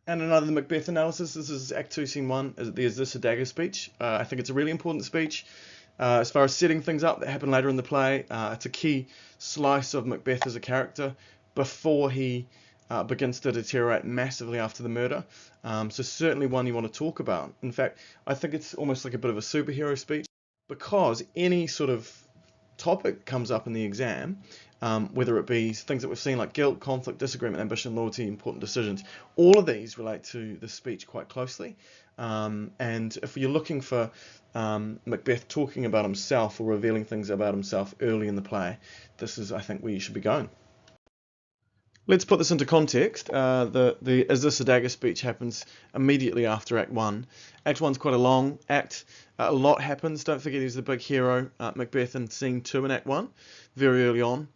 And another Macbeth analysis. This is Act 2, Scene 1. Is this a Dagger Speech? I think it's a really important speech. As far as setting things up that happen later in the play, it's a key slice of Macbeth as a character before he begins to deteriorate massively after the murder. So certainly one you want to talk about. In fact, I think it's almost like a bit of a superhero speech, because any sort of topic comes up in the exam, whether it be things that we've seen like guilt, conflict, disagreement, ambition, loyalty, important decisions, all of these relate to the speech quite closely. And if you're looking for Macbeth talking about himself or revealing things about himself early in the play, this is, I think, where you should be going. Let's put this into context. The Is This a Dagger speech happens immediately after Act 1. Act 1's quite a long act. A lot happens. Don't forget he's the big hero, Macbeth, in Scene 2 in Act 1, very early on.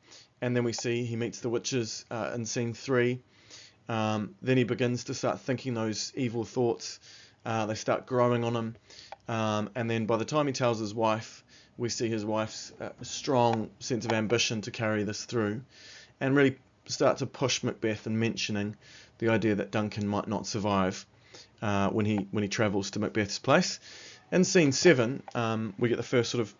And then we see he meets the witches in Scene 3. Then he begins to start thinking those evil thoughts. They start growing on him. And then by the time he tells his wife, we see his wife's strong sense of ambition to carry this through, and really start to push Macbeth in mentioning the idea that Duncan might not survive when he travels to Macbeth's place. In Scene 7, we get the first sort of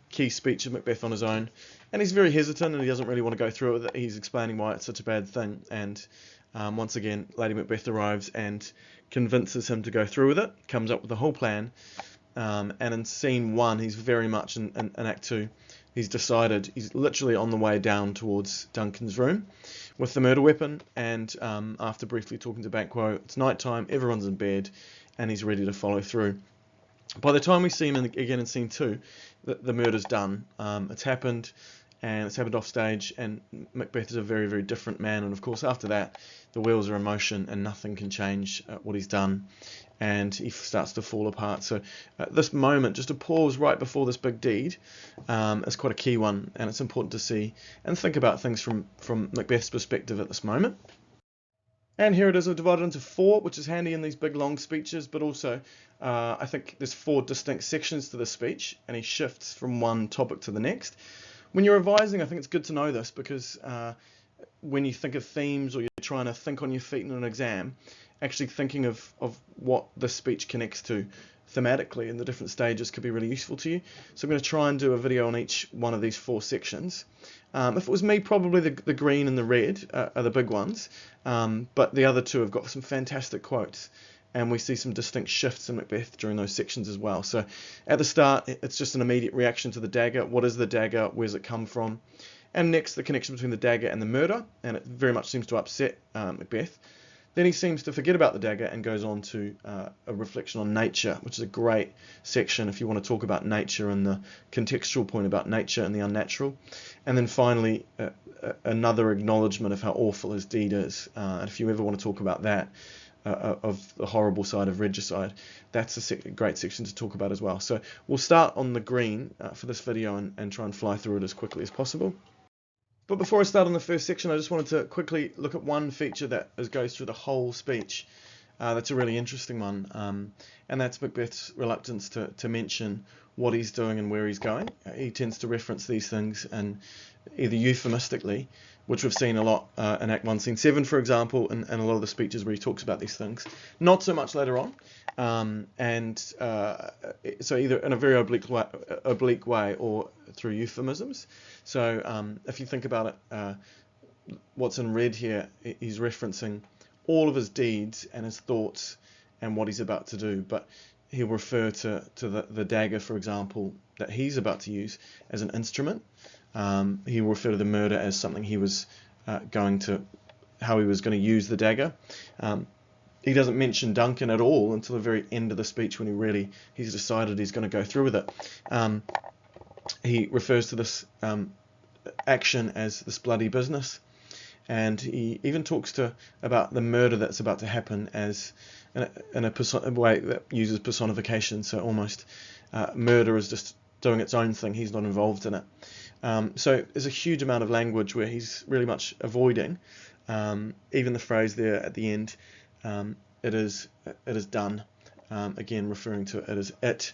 key speech of Macbeth on his own, and he's very hesitant and he doesn't really want to go through it with it. He's explaining why it's such a bad thing, and once again Lady Macbeth arrives and convinces him to go through with it, comes up with the whole plan. And in Scene 1, he's very much in Act 2, he's decided, he's literally on the way down towards Duncan's room with the murder weapon, and after briefly talking to Banquo, it's night time, everyone's in bed, and he's ready to follow through. By the time we see him again in Scene 2, the murder's done. It's happened, and it's happened off stage, and Macbeth is a very, very different man, and of course after that the wheels are in motion and nothing can change what he's done, and he starts to fall apart. So this moment, just a pause right before this big deed, is quite a key one, and it's important to see and think about things from Macbeth's perspective at this moment. And here it is, I've divided into 4, which is handy in these big long speeches, but also I think there's 4 distinct sections to the speech, and he shifts from one topic to the next. When you're revising, I think it's good to know this, because when you think of themes, or you're trying to think on your feet in an exam, actually thinking of what the speech connects to thematically in the different stages could be really useful to you. So I'm going to try and do a video on each one of these 4 sections. If it was me, probably the green and the red are the big ones, but the other 2 have got some fantastic quotes, and we see some distinct shifts in Macbeth during those sections as well. So at the start, it's just an immediate reaction to the dagger. What is the dagger? Where does it come from? And next, the connection between the dagger and the murder, and it very much seems to upset Macbeth. Then he seems to forget about the dagger and goes on to a reflection on nature, which is a great section if you want to talk about nature and the contextual point about nature and the unnatural. And then finally, another acknowledgement of how awful his deed is. And if you ever want to talk about that, of the horrible side of regicide, that's a great section to talk about as well. So we'll start on the green for this video and try and fly through it as quickly as possible. But before I start on the first section, I just wanted to quickly look at one feature that goes through the whole speech. That's a really interesting one, and that's Macbeth's reluctance to mention what he's doing and where he's going. He tends to reference these things and either euphemistically, which we've seen a lot in Act 1, Scene 7, for example, and a lot of the speeches where he talks about these things. Not so much later on, so either in a very oblique way or through euphemisms. So if you think about it, what's in red here, he's referencing all of his deeds and his thoughts and what he's about to do, but he'll refer to the dagger, for example, that he's about to use as an instrument. He will refer to the murder as something he was how he was going to use the dagger. He doesn't mention Duncan at all until the very end of the speech, when he's decided he's going to go through with it. He refers to this action as this bloody business, and he even talks about the murder that's about to happen as in a way that uses personification. So almost murder is just doing its own thing. He's not involved in it. So there's a huge amount of language where he's really much avoiding. Even the phrase there at the end, it is done, again referring to it as it.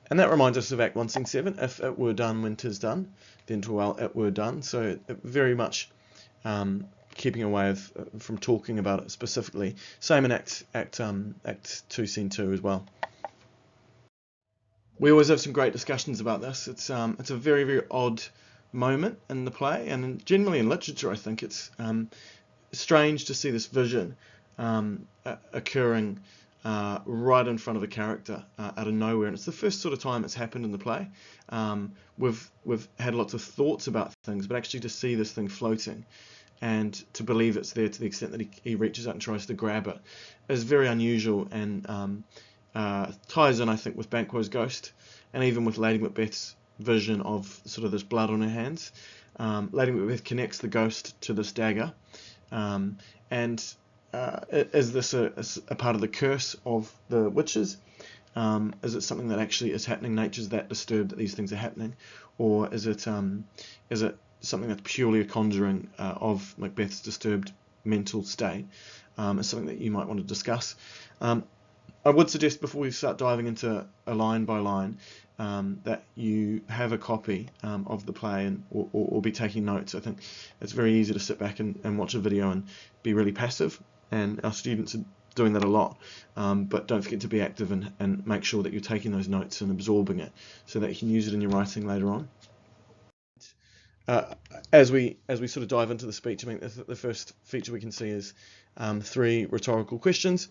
And that reminds us of Act 1, Scene 7. If it were done when 'tis done, then 'twere well it were done. So it very much keeping away from talking about it specifically. Same in Act 2, Scene 2 as well. We always have some great discussions about this. It's a very, very odd moment in the play, and generally in literature, I think it's strange to see this vision occurring right in front of a character out of nowhere, and it's the first sort of time it's happened in the play. We've had lots of thoughts about things, but actually to see this thing floating and to believe it's there to the extent that he reaches out and tries to grab it is very unusual, and ties in, I think, with Banquo's ghost, and even with Lady Macbeth's vision of sort of this blood on her hands. Lady Macbeth connects the ghost to this dagger, and is this a part of the curse of the witches? Is it something that actually is happening? Nature's that disturbed that these things are happening, or is it something that's purely a conjuring of Macbeth's disturbed mental state? Is something that you might want to discuss. I would suggest before we start diving into a line by line that you have a copy of the play or be taking notes. I think it's very easy to sit back and watch a video and be really passive, and our students are doing that a lot, but don't forget to be active and make sure that you're taking those notes and absorbing it so that you can use it in your writing later on. As we sort of dive into the speech, I mean, the first feature we can see is 3 rhetorical questions.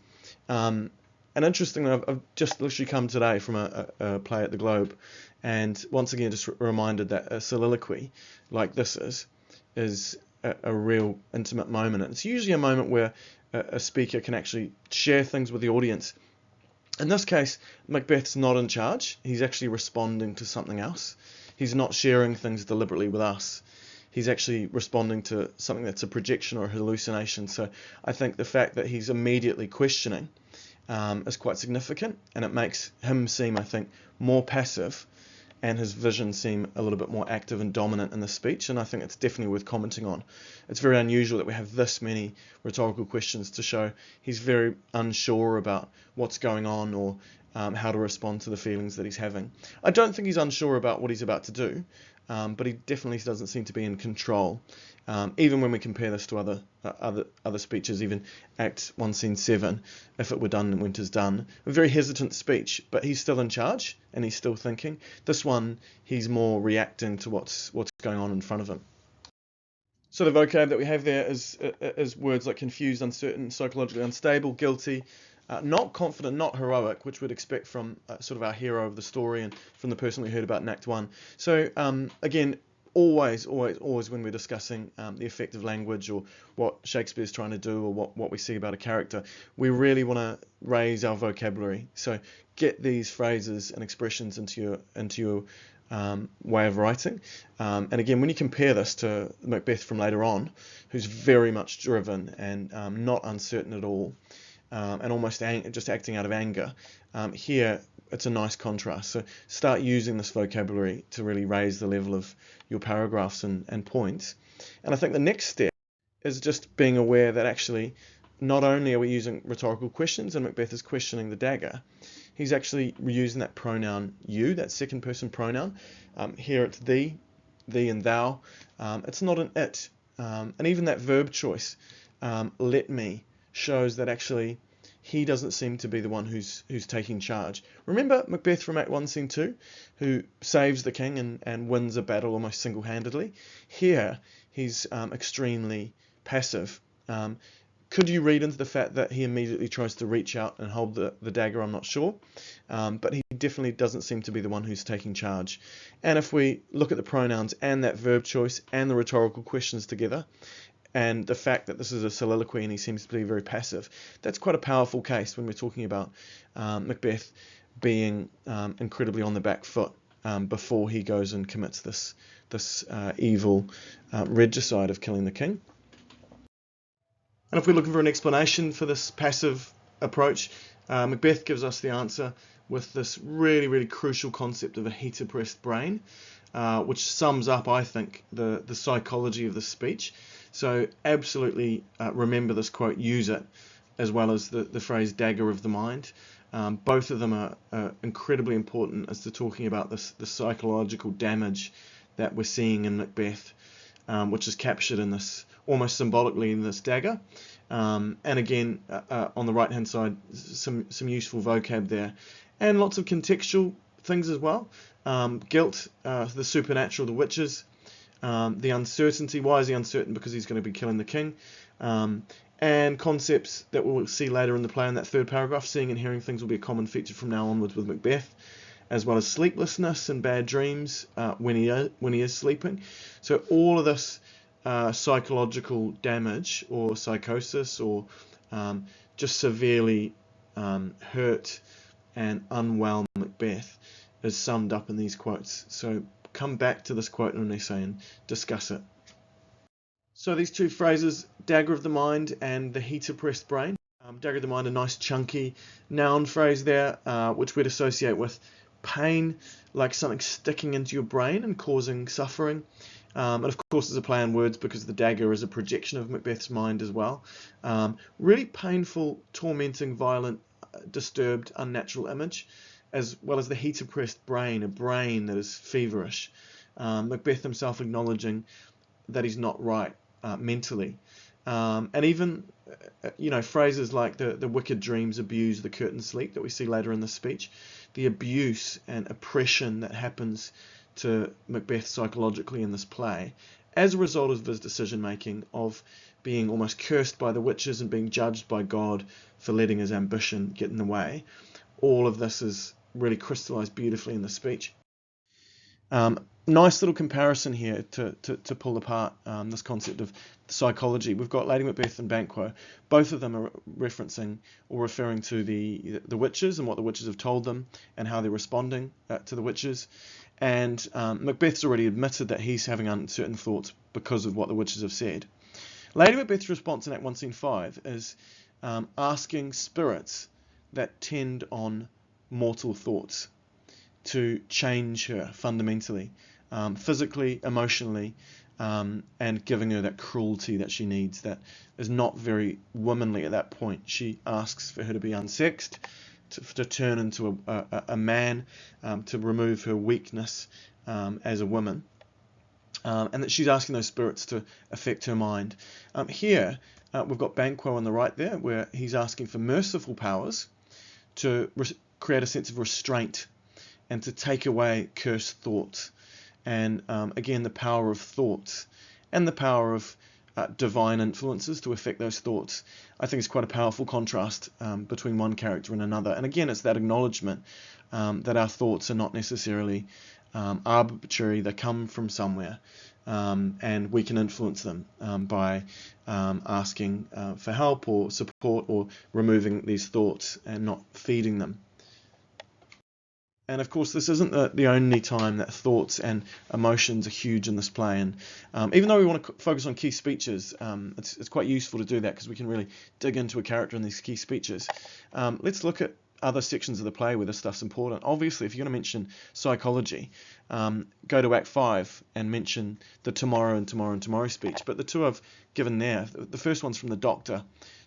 And interestingly, I've just literally come today from a play at the Globe, and once again just reminded that a soliloquy like this is a real intimate moment. It's usually a moment where a speaker can actually share things with the audience. In this case, Macbeth's not in charge. He's actually responding to something else. He's not sharing things deliberately with us. He's actually responding to something that's a projection or a hallucination. So I think the fact that he's immediately questioning is quite significant, and it makes him seem, I think, more passive, and his vision seem a little bit more active and dominant in the speech, and I think it's definitely worth commenting on. It's very unusual that we have this many rhetorical questions to show he's very unsure about what's going on or how to respond to the feelings that he's having. I don't think he's unsure about what he's about to do, but he definitely doesn't seem to be in control. Even when we compare this to other speeches, even Act 1, Scene 7, if it were done in Winter's Done, a very hesitant speech, but he's still in charge and he's still thinking. This one, he's more reacting to what's going on in front of him. So the vocab that we have there is words like confused, uncertain, psychologically unstable, guilty, not confident, not heroic, which we'd expect from sort of our hero of the story and from the person we heard about in Act 1. So again, always when we're discussing the effect of language or what Shakespeare's trying to do or what we see about a character, we really want to raise our vocabulary. So get these phrases and expressions into your way of writing. And again, when you compare this to Macbeth from later on, who's very much driven and not uncertain at all, and almost just acting out of anger, here it's a nice contrast. So start using this vocabulary to really raise the level of your paragraphs and points. And I think the next step is just being aware that actually not only are we using rhetorical questions and Macbeth is questioning the dagger, he's actually using that pronoun you, that second person pronoun. Here it's thee and thou. It's not an it. And even that verb choice, let me, shows that actually he doesn't seem to be the one who's taking charge. Remember Macbeth from Act 1, Scene 2, who saves the king and wins a battle almost single-handedly? Here, he's extremely passive. Could you read into the fact that he immediately tries to reach out and hold the dagger? I'm not sure. But he definitely doesn't seem to be the one who's taking charge. And if we look at the pronouns and that verb choice and the rhetorical questions together, and the fact that this is a soliloquy and he seems to be very passive, that's quite a powerful case when we're talking about Macbeth being incredibly on the back foot before he goes and commits this evil regicide of killing the king. And if we're looking for an explanation for this passive approach, Macbeth gives us the answer with this really, really crucial concept of a heat-oppressed brain, which sums up, I think, the psychology of the speech. So absolutely remember this quote, use it, as well as the phrase dagger of the mind. Both of them are incredibly important as to talking about the psychological damage that we're seeing in Macbeth, which is captured in this almost symbolically in this dagger. And again, on the right hand side, some useful vocab there, and lots of contextual things as well. Guilt, the supernatural, the witches, the uncertainty. Why is he uncertain? Because he's going to be killing the king. And concepts that we'll see later in the play in that third paragraph. Seeing and hearing things will be a common feature from now onwards with Macbeth, as well as sleeplessness and bad dreams when he is sleeping. So all of this psychological damage or psychosis or just severely hurt and unwell Macbeth is summed up in these quotes. So come back to this quote in an essay and discuss it. So these two phrases, dagger of the mind and the heat-oppressed brain. Dagger of the mind, a nice chunky noun phrase there, which we'd associate with pain, like something sticking into your brain and causing suffering. And of course there's a play on words because the dagger is a projection of Macbeth's mind as well. Really painful, tormenting, violent, disturbed, unnatural image, as well as the heat-oppressed brain, a brain that is feverish. Macbeth himself acknowledging that he's not right mentally. And even phrases like the wicked dreams abuse the curtain sleep that we see later in the speech, the abuse and oppression that happens to Macbeth psychologically in this play as a result of his decision making, of being almost cursed by the witches and being judged by God for letting his ambition get in the way. All of this is really crystallized beautifully in the speech. Nice little comparison here to pull apart this concept of psychology. We've got Lady Macbeth and Banquo. Both of them are referencing or referring to the witches and what the witches have told them and how they're responding to the witches. And Macbeth's already admitted that he's having uncertain thoughts because of what the witches have said. Lady Macbeth's response in Act 1, Scene 5 is asking spirits that tend on mortal thoughts to change her fundamentally, physically, emotionally, and giving her that cruelty that she needs, that is not very womanly at that point. She asks for her to be unsexed, to turn into a man, to remove her weakness as a woman, and that she's asking those spirits to affect her mind. Here, we've got Banquo on the right there, where he's asking for merciful powers to create a sense of restraint and to take away cursed thoughts. And again, the power of thoughts and the power of divine influences to affect those thoughts, I think is quite a powerful contrast between one character and another. And again, it's that acknowledgement that our thoughts are not necessarily arbitrary. They come from somewhere, and we can influence them by asking for help or support or removing these thoughts and not feeding them. And of course, this isn't the only time that thoughts and emotions are huge in this play. And even though we want to focus on key speeches, it's quite useful to do that because we can really dig into a character in these key speeches. Let's look at other sections of the play where this stuff's important. Obviously, if you're going to mention psychology, go to Act 5 and mention the tomorrow and tomorrow and tomorrow speech. But the two I've given there, the first one's from the doctor,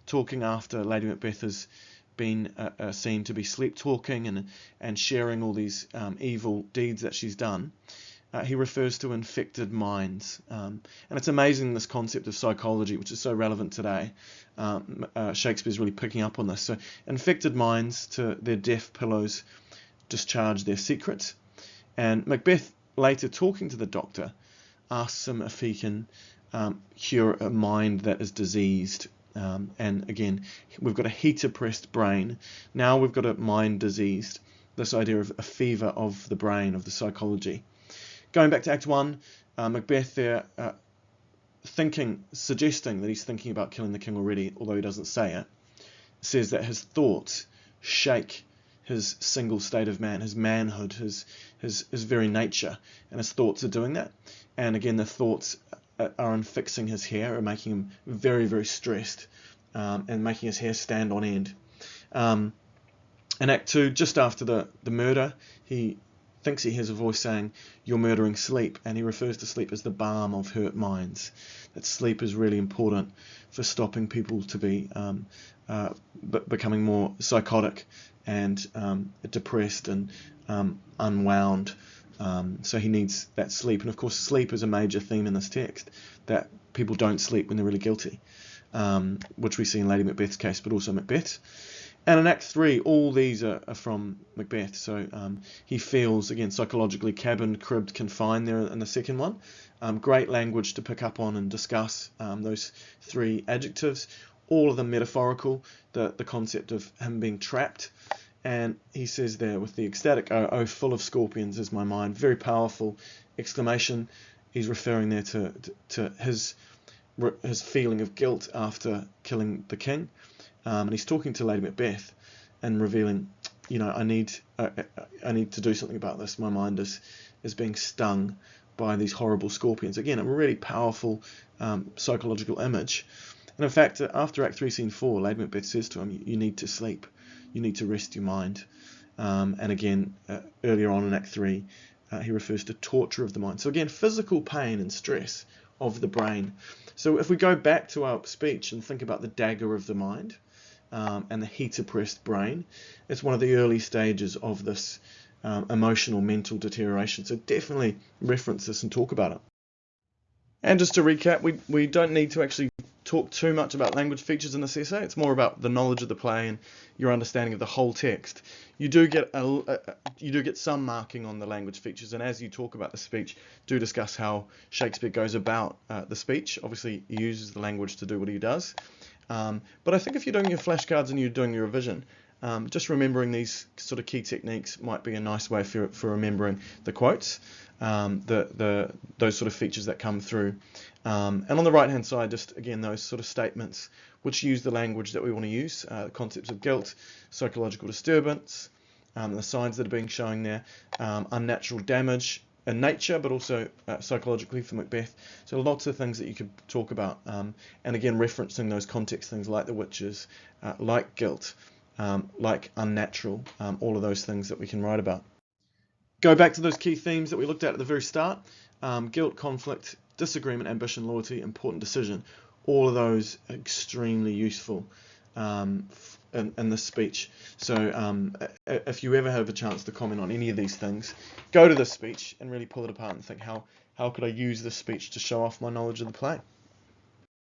talking after Lady Macbeth has been seen to be sleep talking and sharing all these evil deeds that she's done. He refers to infected minds, and it's amazing, this concept of psychology, which is so relevant today. Shakespeare's really picking up on this. So infected minds, to their deaf pillows discharge their secrets. And Macbeth, later talking to the doctor, asks him if he can cure a mind that is diseased. And again, we've got a heat-oppressed brain. Now we've got a mind diseased. This idea of a fever of the brain, of the psychology. Going back to Act 1, Macbeth there suggesting that he's thinking about killing the king already, although he doesn't say it, says that his thoughts shake his single state of man, his manhood, his very nature, and his thoughts are doing that. And again, the thoughts are unfixing his hair, are making him very, very stressed, and making his hair stand on end. In Act 2, just after the murder, he thinks he hears a voice saying, "You're murdering sleep," and he refers to sleep as the balm of hurt minds. That sleep is really important for stopping people to be becoming more psychotic and depressed and unwound. So he needs that sleep, and of course sleep is a major theme in this text, that people don't sleep when they're really guilty, which we see in Lady Macbeth's case, but also Macbeth. And in Act 3, all these are from Macbeth. So he feels, again, psychologically cabined, cribbed, confined there in the second one. Great language to pick up on and discuss those 3 adjectives, all of them metaphorical, the concept of him being trapped. And he says there, with the ecstatic oh, full of scorpions is my mind, very powerful exclamation. He's referring there to his feeling of guilt after killing the king. And he's talking to Lady Macbeth and revealing, I need to do something about this. My mind is being stung by these horrible scorpions. Again, a really powerful psychological image. And in fact, after Act 3, Scene 4, Lady Macbeth says to him, you need to sleep. You need to rest your mind. And again, earlier on in Act 3, he refers to torture of the mind. So again, physical pain and stress of the brain. So if we go back to our speech and think about the dagger of the mind, and the heat-oppressed brain, it's one of the early stages of this emotional, mental deterioration. So definitely reference this and talk about it. And just to recap, we don't need to actually talk too much about language features in this essay. It's more about the knowledge of the play and your understanding of the whole text. You do get some marking on the language features, and as you talk about the speech, do discuss how Shakespeare goes about the speech. Obviously, he uses the language to do what he does. But I think if you're doing your flashcards and you're doing your revision, just remembering these sort of key techniques might be a nice way for remembering the quotes, those sort of features that come through. And on the right hand side, just again those sort of statements which use the language that we want to use, the concepts of guilt, psychological disturbance, the signs that are being shown there, unnatural damage in nature, but also psychologically for Macbeth. So lots of things that you could talk about, and again referencing those context things like the witches, like guilt, like unnatural, all of those things that we can write about. Go back to those key themes that we looked at the very start: guilt, conflict, disagreement, ambition, loyalty, important decision. All of those are extremely useful in this speech. So if you ever have a chance to comment on any of these things, go to this speech and really pull it apart and think, how could I use this speech to show off my knowledge of the play?